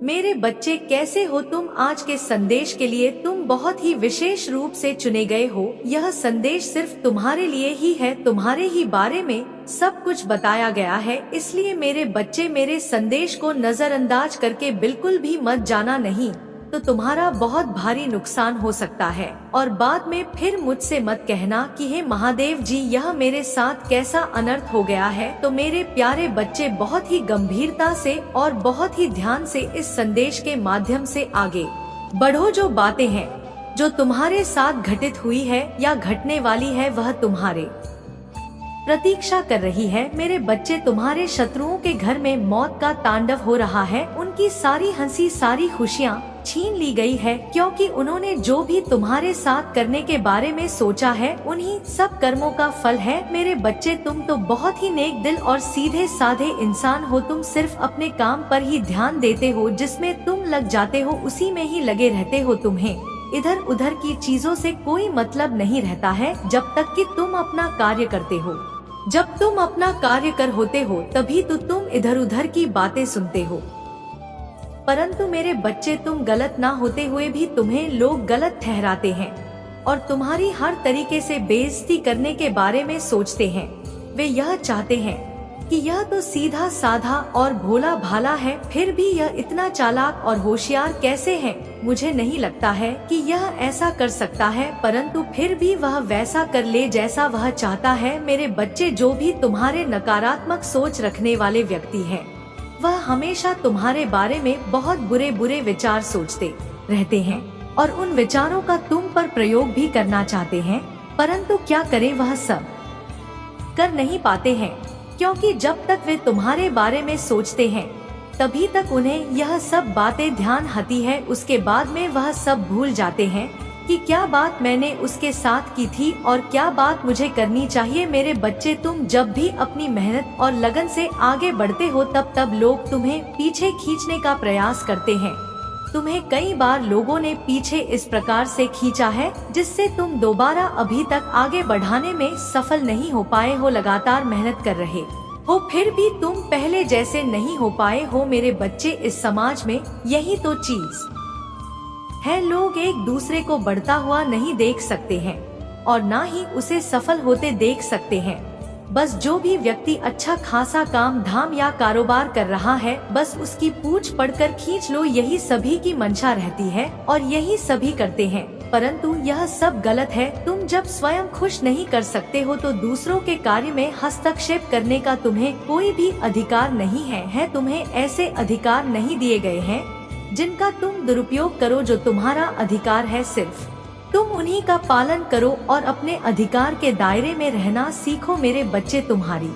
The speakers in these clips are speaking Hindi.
मेरे बच्चे कैसे हो तुम? आज के संदेश के लिए तुम बहुत ही विशेष रूप से चुने गए हो। यह संदेश सिर्फ तुम्हारे लिए ही है। तुम्हारे ही बारे में सब कुछ बताया गया है, इसलिए मेरे बच्चे मेरे संदेश को नजरअंदाज करके बिल्कुल भी मत जाना, नहीं तो तुम्हारा बहुत भारी नुकसान हो सकता है। और बाद में फिर मुझसे मत कहना कि हे महादेव जी, यह मेरे साथ कैसा अनर्थ हो गया है। तो मेरे प्यारे बच्चे, बहुत ही गंभीरता से और बहुत ही ध्यान से इस संदेश के माध्यम से आगे बढ़ो। जो बातें हैं जो तुम्हारे साथ घटित हुई है या घटने वाली है, वह तुम्हारे प्रतीक्षा कर रही है। मेरे बच्चे, तुम्हारे शत्रुओं के घर में मौत का तांडव हो रहा है। उनकी सारी हंसी, सारी खुशियाँ छीन ली गई है, क्योंकि उन्होंने जो भी तुम्हारे साथ करने के बारे में सोचा है, उन्हीं सब कर्मों का फल है। मेरे बच्चे, तुम तो बहुत ही नेक दिल और सीधे साधे इंसान हो। तुम सिर्फ अपने काम पर ही ध्यान देते हो, जिसमें तुम लग जाते हो उसी में ही लगे रहते हो। तुम्हें इधर उधर की चीजों से कोई मतलब नहीं रहता है, जब तक कि तुम अपना कार्य करते हो। जब तुम अपना कार्य कर होते हो, तभी तो तुम इधर उधर की बातें सुनते हो। परंतु मेरे बच्चे, तुम गलत ना होते हुए भी तुम्हें लोग गलत ठहराते हैं और तुम्हारी हर तरीके से बेइज्जती करने के बारे में सोचते हैं। वे यह चाहते हैं कि यह तो सीधा साधा और भोला भाला है, फिर भी यह इतना चालाक और होशियार कैसे है? मुझे नहीं लगता है कि यह ऐसा कर सकता है, परंतु फिर भी वह वैसा कर ले जैसा वह चाहता है। मेरे बच्चे, जो भी तुम्हारे नकारात्मक सोच रखने वाले व्यक्ति हैं, वह हमेशा तुम्हारे बारे में बहुत बुरे बुरे विचार सोचते रहते हैं और उन विचारों का तुम पर प्रयोग भी करना चाहते हैं, परंतु क्या करें, वह सब कर नहीं पाते हैं, क्योंकि जब तक वे तुम्हारे बारे में सोचते हैं, तभी तक उन्हें यह सब बातें ध्यान आती है। उसके बाद में वह सब भूल जाते हैं कि क्या बात मैंने उसके साथ की थी और क्या बात मुझे करनी चाहिए। मेरे बच्चे, तुम जब भी अपनी मेहनत और लगन से आगे बढ़ते हो, तब लोग तुम्हें पीछे खींचने का प्रयास करते हैं। तुम्हें कई बार लोगों ने पीछे इस प्रकार से खींचा है, जिससे तुम दोबारा अभी तक आगे बढ़ाने में सफल नहीं हो पाए हो। लगातार मेहनत कर रहे हो, फिर भी तुम पहले जैसे नहीं हो पाए हो। मेरे बच्चे, इस समाज में यही तो चीज है, लोग एक दूसरे को बढ़ता हुआ नहीं देख सकते हैं और ना ही उसे सफल होते देख सकते हैं। बस जो भी व्यक्ति अच्छा खासा काम धाम या कारोबार कर रहा है, बस उसकी पूंछ पड़कर खींच लो, यही सभी की मंशा रहती है और यही सभी करते हैं। परंतु यह सब गलत है। तुम जब स्वयं खुश नहीं कर सकते हो, तो दूसरों के कार्य में हस्तक्षेप करने का तुम्हें कोई भी अधिकार नहीं है। तुम्हें ऐसे अधिकार नहीं दिए गए हैं जिनका तुम दुरुपयोग करो। जो तुम्हारा अधिकार है, सिर्फ तुम उन्हीं का पालन करो और अपने अधिकार के दायरे में रहना सीखो। मेरे बच्चे, तुम्हारी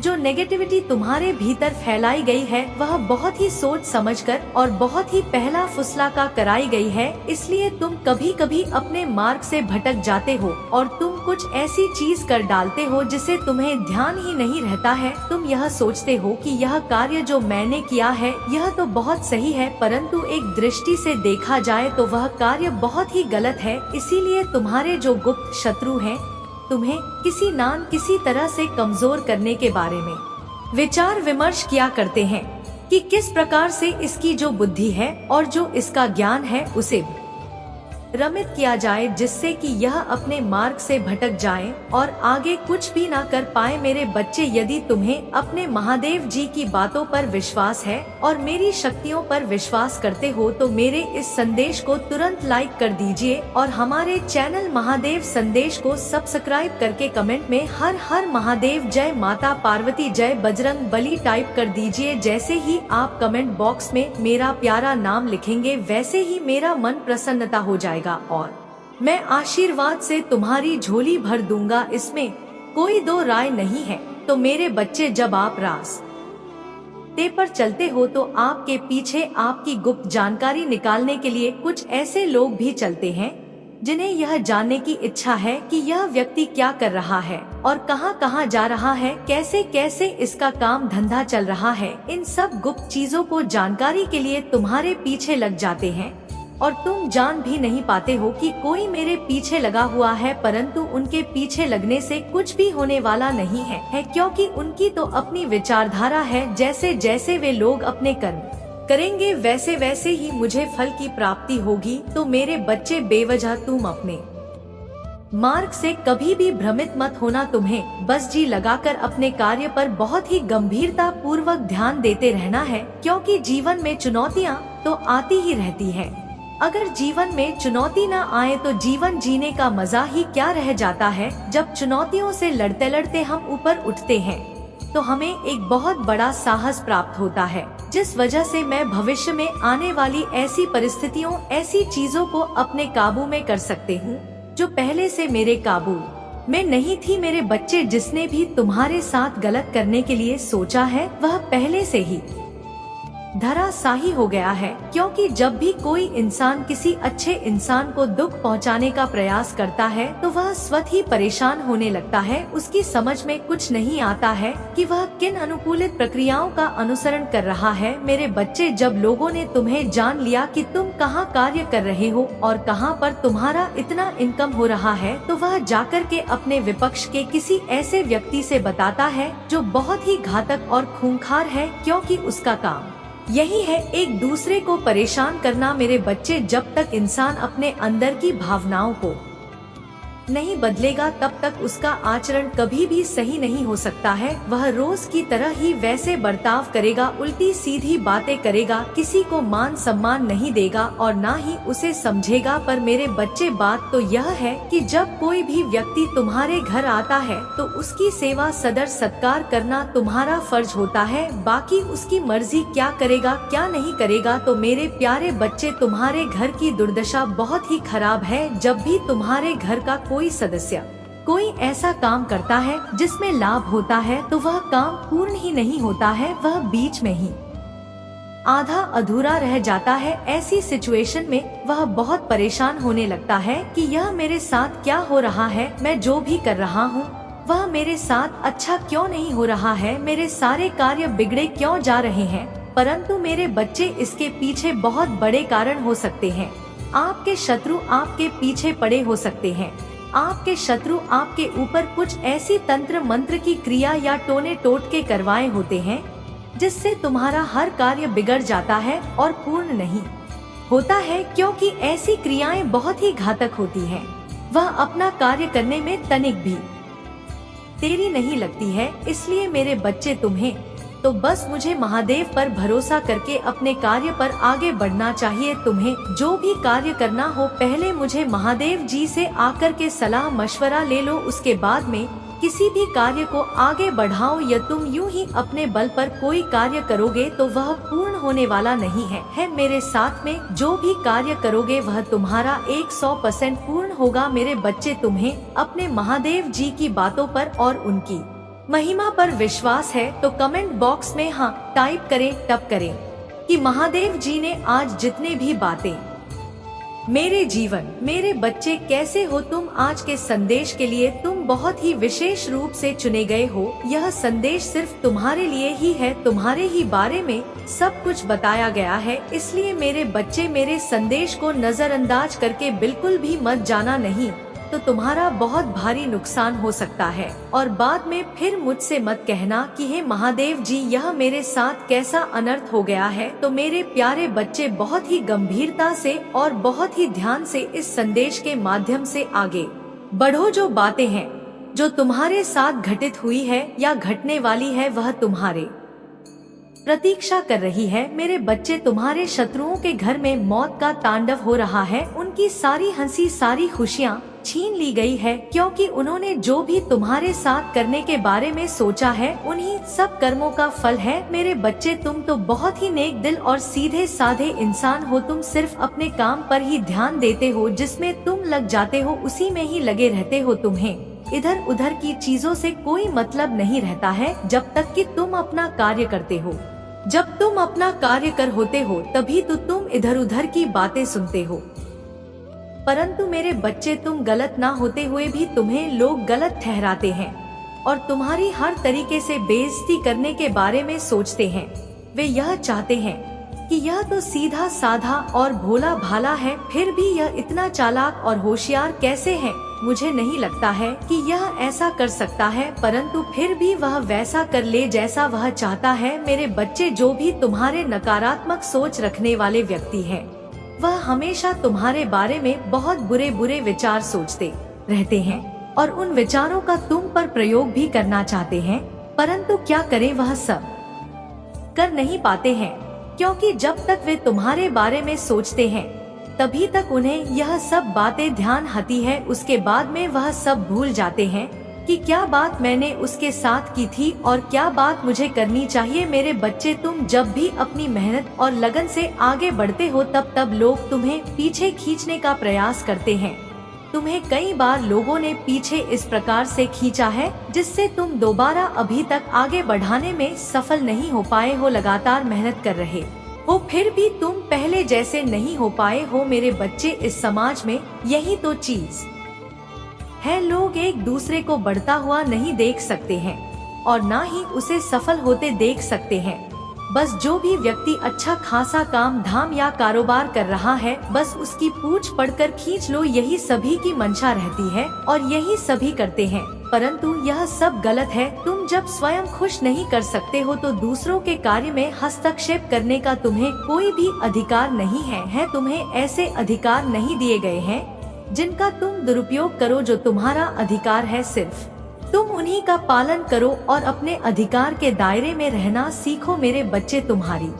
जो नेगेटिविटी तुम्हारे भीतर फैलाई गई है, वह बहुत ही सोच समझकर और बहुत ही पहला फुसला का कराई गई है। इसलिए तुम कभी कभी अपने मार्ग से भटक जाते हो और तुम कुछ ऐसी चीज कर डालते हो जिसे तुम्हें ध्यान ही नहीं रहता है। तुम यह सोचते हो कि यह कार्य जो मैंने किया है, यह तो बहुत सही है, परंतु एक दृष्टि से देखा जाए तो वह कार्य बहुत ही गलत है। इसीलिए तुम्हारे जो गुप्त शत्रु हैं, तुम्हें किसी तरह से कमजोर करने के बारे में विचार विमर्श किया करते हैं कि किस प्रकार से इसकी जो बुद्धि है और जो इसका ज्ञान है, उसे रमित किया जाए, जिससे कि यह अपने मार्ग से भटक जाए और आगे कुछ भी ना कर पाए। मेरे बच्चे, यदि तुम्हें अपने महादेव जी की बातों पर विश्वास है और मेरी शक्तियों पर विश्वास करते हो, तो मेरे इस संदेश को तुरंत लाइक कर दीजिए और हमारे चैनल महादेव संदेश को सब्सक्राइब करके कमेंट में हर हर महादेव, जय माता पार्वती, जय बजरंग बली टाइप कर दीजिए। जैसे ही आप कमेंट बॉक्स में मेरा प्यारा नाम लिखेंगे, वैसे ही मेरा मन प्रसन्नता हो जाएगा और मैं आशीर्वाद से तुम्हारी झोली भर दूंगा। इसमें कोई दो राय नहीं है। तो मेरे बच्चे, जब आप रास्ते पर चलते हो, तो आपके पीछे आपकी गुप्त जानकारी निकालने के लिए कुछ ऐसे लोग भी चलते हैं जिन्हें यह जानने की इच्छा है कि यह व्यक्ति क्या कर रहा है और कहां कहां जा रहा है, कैसे कैसे इसका काम धंधा चल रहा है। इन सब गुप्त चीजों को जानकारी के लिए तुम्हारे पीछे लग जाते हैं और तुम जान भी नहीं पाते हो कि कोई मेरे पीछे लगा हुआ है, परंतु उनके पीछे लगने से कुछ भी होने वाला नहीं है, क्योंकि उनकी तो अपनी विचारधारा है। जैसे जैसे वे लोग अपने कर्म करेंगे वैसे वैसे ही मुझे फल की प्राप्ति होगी। तो मेरे बच्चे बेवजह तुम अपने मार्ग से कभी भी भ्रमित मत होना। तुम्हें बस जी लगाकर अपने कार्य पर बहुत ही गंभीरता पूर्वक ध्यान देते रहना है, क्योंकि जीवन में चुनौतियाँ तो आती ही रहती है। अगर जीवन में चुनौती न आए तो जीवन जीने का मजा ही क्या रह जाता है। जब चुनौतियों से लड़ते लड़ते हम ऊपर उठते हैं तो हमें एक बहुत बड़ा साहस प्राप्त होता है, जिस वजह से मैं भविष्य में आने वाली ऐसी परिस्थितियों, ऐसी चीजों को अपने काबू में कर सकते हूँ जो पहले से मेरे काबू में नहीं थी। मेरे बच्चे, जिसने भी तुम्हारे साथ गलत करने के लिए सोचा है वह पहले से ही धराशायी हो गया है, क्योंकि जब भी कोई इंसान किसी अच्छे इंसान को दुख पहुंचाने का प्रयास करता है तो वह स्वतः ही परेशान होने लगता है। उसकी समझ में कुछ नहीं आता है कि वह किन अनुकूलित प्रक्रियाओं का अनुसरण कर रहा है। मेरे बच्चे, जब लोगों ने तुम्हें जान लिया कि तुम कहाँ कार्य कर रहे हो और कहाँ पर तुम्हारा इतना इनकम हो रहा है, तो वह जाकर के अपने विपक्ष के किसी ऐसे व्यक्ति से बताता है जो बहुत ही घातक और खूंखार है, क्योंकि उसका काम यही है एक दूसरे को परेशान करना। मेरे बच्चे, जब तक इंसान अपने अंदर की भावनाओं को नहीं बदलेगा तब तक उसका आचरण कभी भी सही नहीं हो सकता है। वह रोज की तरह ही वैसे बर्ताव करेगा, उल्टी सीधी बातें करेगा, किसी को मान सम्मान नहीं देगा और ना ही उसे समझेगा। पर मेरे बच्चे, बात तो यह है कि जब कोई भी व्यक्ति तुम्हारे घर आता है तो उसकी सेवा सदर सत्कार करना तुम्हारा फर्ज होता है। बाकी उसकी मर्जी क्या करेगा क्या नहीं करेगा। तो मेरे प्यारे बच्चे, तुम्हारे घर की दुर्दशा बहुत ही खराब है। जब भी तुम्हारे घर का कोई सदस्य कोई ऐसा काम करता है जिसमें लाभ होता है तो वह काम पूर्ण ही नहीं होता है, वह बीच में ही आधा अधूरा रह जाता है। ऐसी सिचुएशन में वह बहुत परेशान होने लगता है कि यह मेरे साथ क्या हो रहा है, मैं जो भी कर रहा हूँ वह मेरे साथ अच्छा क्यों नहीं हो रहा है, मेरे सारे कार्य बिगड़े क्यों जा रहे हैं। परंतु मेरे बच्चे, इसके पीछे बहुत बड़े कारण हो सकते हैं। आपके शत्रु आपके पीछे पड़े हो सकते हैं। आपके शत्रु आपके ऊपर कुछ ऐसी तंत्र मंत्र की क्रिया या टोने टोटके करवाए होते हैं जिससे तुम्हारा हर कार्य बिगड़ जाता है और पूर्ण नहीं होता है, क्योंकि ऐसी क्रियाएं बहुत ही घातक होती हैं। वह अपना कार्य करने में तनिक भी देरी नहीं लगती है। इसलिए मेरे बच्चे, तुम्हें तो बस मुझे महादेव पर भरोसा करके अपने कार्य पर आगे बढ़ना चाहिए। तुम्हें जो भी कार्य करना हो पहले मुझे महादेव जी से आकर के सलाह मशवरा ले लो, उसके बाद में किसी भी कार्य को आगे बढ़ाओ। या तुम यूं ही अपने बल पर कोई कार्य करोगे तो वह पूर्ण होने वाला नहीं है। मेरे साथ में जो भी कार्य करोगे वह तुम्हारा 100% पूर्ण होगा। मेरे बच्चे, तुम्हें अपने महादेव जी की बातों पर और उनकी महिमा पर विश्वास है तो कमेंट बॉक्स में हाँ टाइप करें, तब करें कि महादेव जी ने आज जितने भी बातें मेरे जीवन, मेरे बच्चे, कैसे हो तुम आज के संदेश के लिए तुम बहुत ही विशेष रूप से चुने गए हो। यह संदेश सिर्फ तुम्हारे लिए ही है, तुम्हारे ही बारे में सब कुछ बताया गया है। इसलिए मेरे बच्चे, मेरे संदेश को नजरअंदाज करके बिल्कुल भी मत जाना, नहीं तो तुम्हारा बहुत भारी नुकसान हो सकता है। और बाद में फिर मुझसे मत कहना कि हे महादेव जी, यह मेरे साथ कैसा अनर्थ हो गया है। तो मेरे प्यारे बच्चे, बहुत ही गंभीरता से और बहुत ही ध्यान से इस संदेश के माध्यम से आगे बढ़ो। जो बातें हैं जो तुम्हारे साथ घटित हुई है या घटने वाली है वह तुम्हारे प्रतीक्षा कर रही है। मेरे बच्चे, तुम्हारे शत्रुओं के घर में मौत का तांडव हो रहा है। उनकी सारी हंसी, सारी खुशियाँ छीन ली गई है, क्योंकि उन्होंने जो भी तुम्हारे साथ करने के बारे में सोचा है उन्हीं सब कर्मों का फल है। मेरे बच्चे, तुम तो बहुत ही नेक दिल और सीधे साधे इंसान हो। तुम सिर्फ अपने काम पर ही ध्यान देते हो, जिसमें तुम लग जाते हो उसी में ही लगे रहते हो। तुम्हें इधर उधर की चीजों से कोई मतलब नहीं रहता है जब तक कि तुम अपना कार्य करते हो। जब तुम अपना कार्य कर होते हो तभी तो तुम इधर उधर की बातें सुनते हो। परंतु मेरे बच्चे, तुम गलत ना होते हुए भी तुम्हें लोग गलत ठहराते हैं और तुम्हारी हर तरीके से बेइज्जती करने के बारे में सोचते हैं। वे यह चाहते हैं कि यह तो सीधा साधा और भोला भाला है, फिर भी यह इतना चालाक और होशियार कैसे है। मुझे नहीं लगता है कि यह ऐसा कर सकता है, परंतु फिर भी वह वैसा कर ले जैसा वह चाहता है। मेरे बच्चे, जो भी तुम्हारे नकारात्मक सोच रखने वाले व्यक्ति हैं, वह हमेशा तुम्हारे बारे में बहुत बुरे बुरे विचार सोचते रहते हैं और उन विचारों का तुम पर प्रयोग भी करना चाहते हैं, परंतु क्या करें, वह सब कर नहीं पाते हैं, क्योंकि जब तक वे तुम्हारे बारे में सोचते हैं तभी तक उन्हें यह सब बातें ध्यान आती है। उसके बाद में वह सब भूल जाते हैं कि क्या बात मैंने उसके साथ की थी और क्या बात मुझे करनी चाहिए। मेरे बच्चे, तुम जब भी अपनी मेहनत और लगन से आगे बढ़ते हो तब लोग तुम्हें पीछे खींचने का प्रयास करते हैं। तुम्हें कई बार लोगों ने पीछे इस प्रकार से खींचा है जिससे तुम दोबारा अभी तक आगे बढ़ाने में सफल नहीं हो पाए हो। लगातार मेहनत कर रहे हो, फिर भी तुम पहले जैसे नहीं हो पाए हो। मेरे बच्चे, इस समाज में यही तो चीज है, लोग एक दूसरे को बढ़ता हुआ नहीं देख सकते हैं और ना ही उसे सफल होते देख सकते हैं। बस जो भी व्यक्ति अच्छा खासा काम धाम या कारोबार कर रहा है, बस उसकी पूंछ पकड़कर खींच लो, यही सभी की मंशा रहती है और यही सभी करते हैं, परंतु यह सब गलत है। तुम जब स्वयं खुश नहीं कर सकते हो तो दूसरों के कार्य में हस्तक्षेप करने का तुम्हें कोई भी अधिकार नहीं है। तुम्हें ऐसे अधिकार नहीं दिए गए हैं जिनका तुम दुरुपयोग करो। जो तुम्हारा अधिकार है, सिर्फ तुम उन्हीं का पालन करो और अपने अधिकार के दायरे में रहना सीखो। मेरे बच्चे, तुम्हारी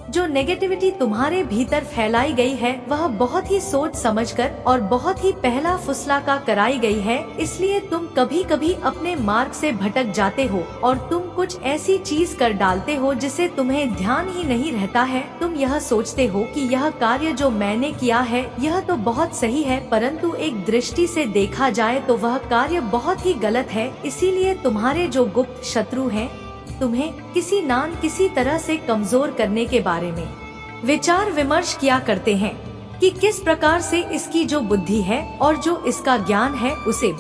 जो नेगेटिविटी तुम्हारे भीतर फैलाई गई है वह बहुत ही सोच समझकर और बहुत ही पहला फुसला का कराई गई है, इसलिए तुम कभी कभी अपने मार्ग से भटक जाते हो और तुम कुछ ऐसी चीज कर डालते हो जिसे तुम्हें ध्यान ही नहीं रहता है। तुम यह सोचते हो कि यह कार्य जो मैंने किया है यह तो बहुत सही है, परंतु एक दृष्टि से देखा जाए तो वह कार्य बहुत ही गलत है। इसीलिए तुम्हारे जो गुप्त शत्रु हैं तुम्हें किसी तरह से कमजोर करने के बारे में विचार विमर्श किया करते हैं कि किस प्रकार से इसकी जो बुद्धि है और जो इसका ज्ञान है उसे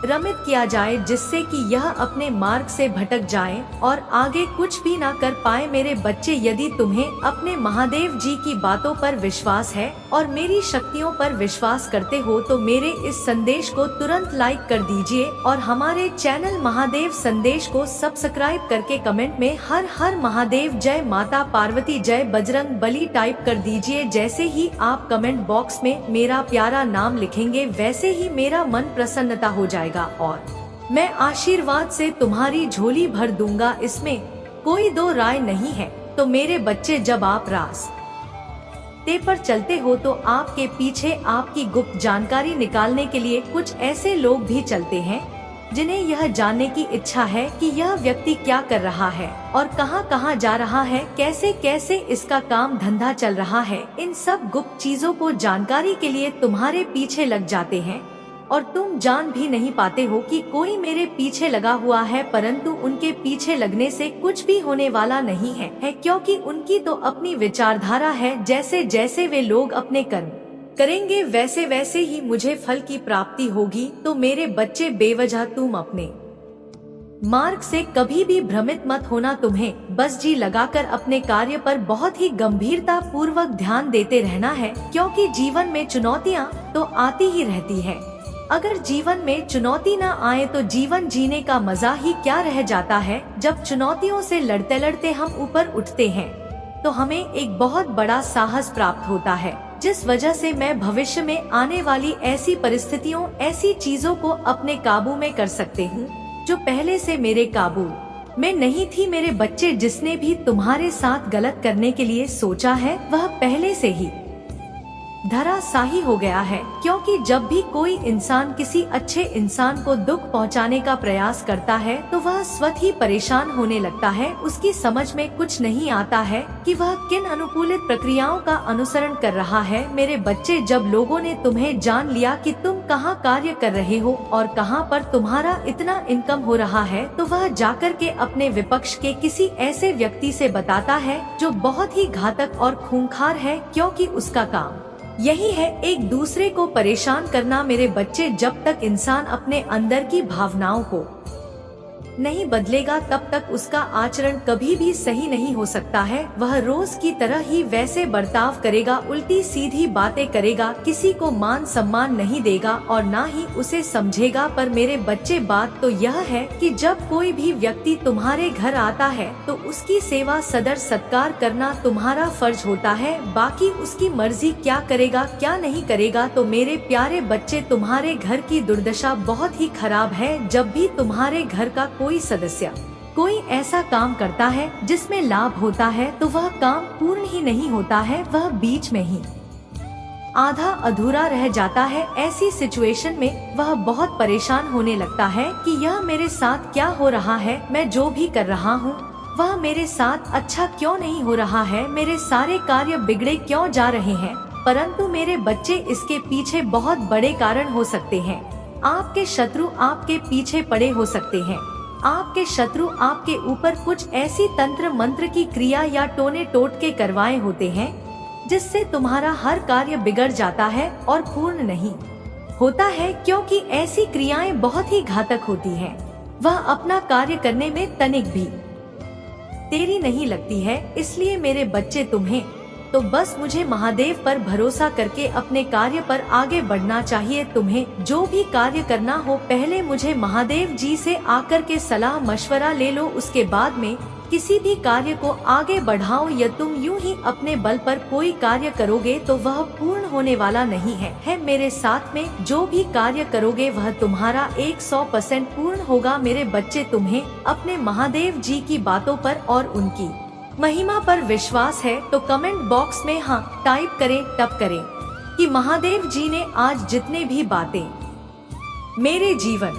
रमित किया जाए, जिससे कि यह अपने मार्ग से भटक जाए और आगे कुछ भी ना कर पाए। मेरे बच्चे, यदि तुम्हें अपने महादेव जी की बातों पर विश्वास है और मेरी शक्तियों पर विश्वास करते हो तो मेरे इस संदेश को तुरंत लाइक कर दीजिए और हमारे चैनल महादेव संदेश को सब्सक्राइब करके कमेंट में हर हर महादेव, जय माता पार्वती, जय बजरंग बली टाइप कर दीजिए। जैसे ही आप कमेंट बॉक्स में मेरा प्यारा नाम लिखेंगे वैसे ही मेरा मन प्रसन्नता हो जाएगा और मैं आशीर्वाद से तुम्हारी झोली भर दूंगा, इसमें कोई दो राय नहीं है। तो मेरे बच्चे, जब आप रास्ते पर चलते हो तो आपके पीछे आपकी गुप्त जानकारी निकालने के लिए कुछ ऐसे लोग भी चलते हैं जिन्हें यह जानने की इच्छा है कि यह व्यक्ति क्या कर रहा है और कहां कहां जा रहा है, कैसे कैसे इसका काम धंधा चल रहा है। इन सब गुप्त चीजों को जानकारी के लिए तुम्हारे पीछे लग जाते हैं और तुम जान भी नहीं पाते हो कि कोई मेरे पीछे लगा हुआ है, परंतु उनके पीछे लगने से कुछ भी होने वाला नहीं है, क्योंकि उनकी तो अपनी विचारधारा है। जैसे जैसे वे लोग अपने कर्म करेंगे वैसे वैसे ही मुझे फल की प्राप्ति होगी। तो मेरे बच्चे, बेवजह तुम अपने मार्ग से कभी भी भ्रमित मत होना। तुम्हें बस जी लगाकर अपने कार्य पर बहुत ही गंभीरता पूर्वक ध्यान देते रहना है, क्योंकि जीवन में चुनौतियाँ तो आती ही रहती है। अगर जीवन में चुनौती न आए तो जीवन जीने का मजा ही क्या रह जाता है। जब चुनौतियों से लड़ते लड़ते हम ऊपर उठते हैं तो हमें एक बहुत बड़ा साहस प्राप्त होता है, जिस वजह से मैं भविष्य में आने वाली ऐसी परिस्थितियों, ऐसी चीजों को अपने काबू में कर सकते हूँ जो पहले से मेरे काबू में नहीं थी। मेरे बच्चे, जिसने भी तुम्हारे साथ गलत करने के लिए सोचा है वह पहले से ही धराशायी हो गया है, क्योंकि जब भी कोई इंसान किसी अच्छे इंसान को दुख पहुंचाने का प्रयास करता है तो वह स्वतः ही परेशान होने लगता है। उसकी समझ में कुछ नहीं आता है कि वह किन अनुकूलित प्रक्रियाओं का अनुसरण कर रहा है। मेरे बच्चे, जब लोगों ने तुम्हें जान लिया कि तुम कहां कार्य कर रहे हो और कहां पर तुम्हारा इतना इनकम हो रहा है, तो वह जाकर के अपने विपक्ष के किसी ऐसे व्यक्ति से बताता है जो बहुत ही घातक और खूंखार है, क्योंकि उसका काम यही है, एक दूसरे को परेशान करना। मेरे बच्चे, जब तक इंसान अपने अंदर की भावनाओं को नहीं बदलेगा तब तक उसका आचरण कभी भी सही नहीं हो सकता है। वह रोज की तरह ही वैसे बर्ताव करेगा, उल्टी सीधी बातें करेगा, किसी को मान सम्मान नहीं देगा और ना ही उसे समझेगा। पर मेरे बच्चे, बात तो यह है कि जब कोई भी व्यक्ति तुम्हारे घर आता है तो उसकी सेवा सदर सत्कार करना तुम्हारा फर्ज होता है। बाकी उसकी मर्जी क्या करेगा क्या नहीं करेगा। तो मेरे प्यारे बच्चे, तुम्हारे घर की दुर्दशा बहुत ही खराब है। जब भी तुम्हारे घर का कोई सदस्य कोई ऐसा काम करता है जिसमें लाभ होता है तो वह काम पूर्ण ही नहीं होता है, वह बीच में ही आधा अधूरा रह जाता है। ऐसी सिचुएशन में वह बहुत परेशान होने लगता है कि यह मेरे साथ क्या हो रहा है, मैं जो भी कर रहा हूँ वह मेरे साथ अच्छा क्यों नहीं हो रहा है, मेरे सारे कार्य बिगड़े क्यों जा रहे हैं। परंतु मेरे बच्चे, इसके पीछे बहुत बड़े कारण हो सकते हैं। आपके शत्रु आपके पीछे पड़े हो सकते हैं। आपके शत्रु आपके ऊपर कुछ ऐसी तंत्र मंत्र की क्रिया या टोने टोटके करवाए होते हैं जिससे तुम्हारा हर कार्य बिगड़ जाता है और पूर्ण नहीं होता है, क्योंकि ऐसी क्रियाएं बहुत ही घातक होती हैं। वह अपना कार्य करने में तनिक भी देरी नहीं लगती है। इसलिए मेरे बच्चे, तुम्हें तो बस मुझे महादेव पर भरोसा करके अपने कार्य पर आगे बढ़ना चाहिए। तुम्हें जो भी कार्य करना हो पहले मुझे महादेव जी से आकर के सलाह मशवरा ले लो, उसके बाद में किसी भी कार्य को आगे बढ़ाओ। या तुम यूं ही अपने बल पर कोई कार्य करोगे तो वह पूर्ण होने वाला नहीं है। मेरे साथ में जो भी कार्य करोगे वह तुम्हारा 100% पूर्ण होगा। मेरे बच्चे, तुम्हें अपने महादेव जी की बातों पर और उनकी महिमा पर विश्वास है तो कमेंट बॉक्स में हाँ टाइप करें, तब करें कि महादेव जी ने आज जितने भी बातें मेरे जीवन